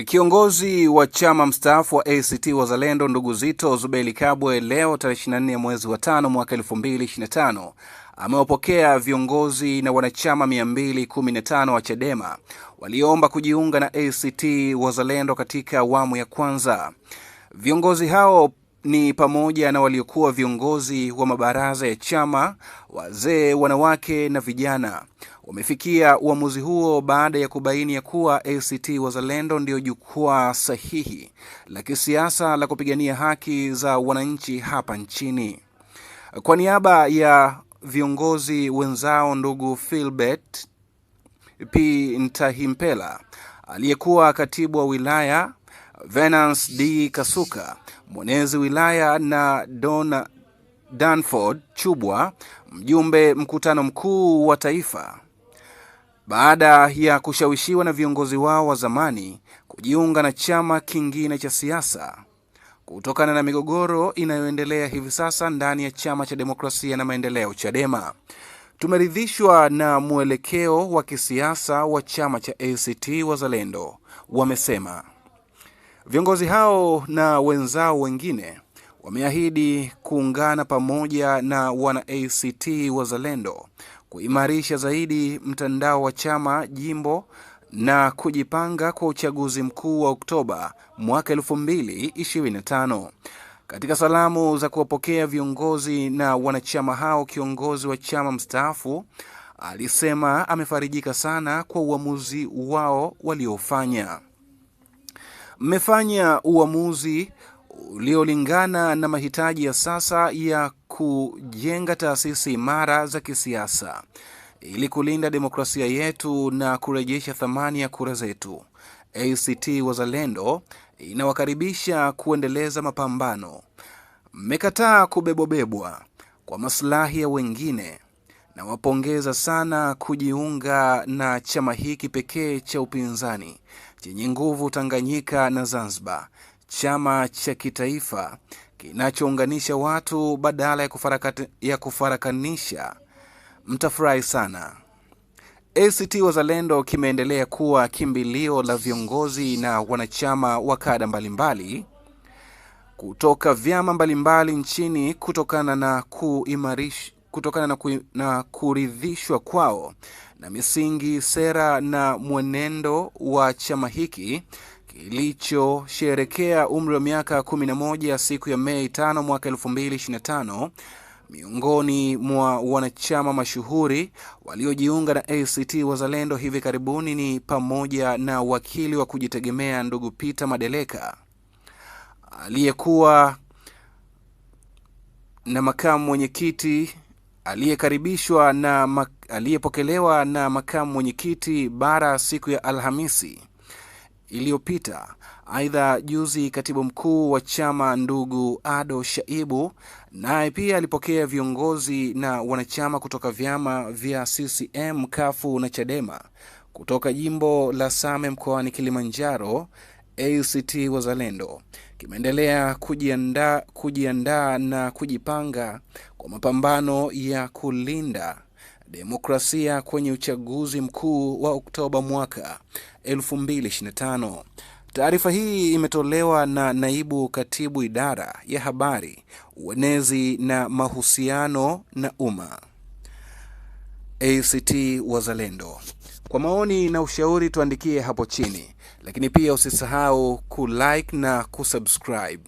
Kiongozi wa chama mstaafu wa ACT Wazalendo ndugu Zitto Zuberi Kabwe leo tarehe 24 mwezi wa 5 mwaka 2025 amewapokea viongozi na wanachama 215 wa Chadema walioomba kujiunga na ACT Wazalendo katika awamu ya kwanza. Viongozi hao ni pamoja na waliokuwa viongozi wa mabaraza ya chama, wazee, wanawake na vijana. Wamefikia uamuzi huo baada ya kubaini ya kuwa ACT Wazalendo ndio jukwaa sahihi la kisiasa la kupigania haki za wananchi hapa nchini. Kwa niaba ya viongozi wenzao ndugu Philbert P. Ntahimpela, aliyekuwa katibu wa wilaya, Venance D. Kasuka, mwenezi wilaya, na Danford Chubwa, mjumbe mkutano mkuu wa taifa, baada ya kushawishiwa na viongozi wao wa zamani kujiunga na chama kingine cha siasa kutokana na migogoro inayoendelea hivi sasa ndani ya chama cha demokrasia na maendeleo Chadema. Tumeridhishwa na mwelekeo wa kisiasa wa chama cha ACT Wazalendo, wamesema. Viongozi hao na wenzao wengine wameahidi kuungana pamoja na wana ACT Wazalendo kuimarisha zaidi mtandao wa chama jimbo na kujipanga kwa uchaguzi mkuu wa Oktoba mwaka 2025. Katika salamu za kuwapokea viongozi na wanachama hao, kiongozi wa chama mstaafu alisema amefarijika sana kwa uamuzi wao waliofanya. Mmefanya uamuzi uliolingana na mahitaji ya sasa ya kujenga taasisi imara za kisiasa ili kulinda demokrasia yetu na kurejesha thamani ya kura zetu. ACT Wazalendo inawakaribisha kuendeleza mapambano. Mmekataa kubebwa kwa maslahi ya wengine, na wapongeza sana kujiunga na chama hiki pekee cha upinzani chenye nguvu Tanganyika na Zanzibar, chama cha kitaifa kinachounganisha watu badala ya kufarakanisha. Mtafurahi sana. ACT Wazalendo kimeendelea kuwa kimbilio la viongozi na wanachama wa kada mbalimbali kutoka vyama mbalimbali nchini kutokana na kuridhishwa kwao na misingi, sera na mwenendo wa chama hiki kilichosherehekea umri wa miaka 11 siku ya Mei 5 mwaka 2025. Miongoni mwa wanachama mashuhuri waliojiunga na ACT Wazalendo hivi karibuni ni pamoja na wakili wa kujitegemea ndugu Peter Madeleka, aliyekuwa na makamu mwenyekiti aliyepokelewa na makamu mwenyekiti bara siku ya Alhamisi iliyopita. Aidha, juzi katibu mkuu wa chama ndugu Ado Shaibu naye pia alipokea viongozi na wanachama kutoka vyama vya CCM, Kafu na Chadema kutoka jimbo la Same mkoani Kilimanjaro. ACT Wazalendo kimeendelea kujiandaa na kujipanga kwa mapambano ya kulinda demokrasia kwenye uchaguzi mkuu wa Oktoba mwaka 2025. Taarifa hii imetolewa na naibu katibu idara ya habari, uenezi na mahusiano na umma, ACT Wazalendo. Kwa maoni na ushauri tuandikie hapo chini, lakini pia usisahau kulike na kusubscribe.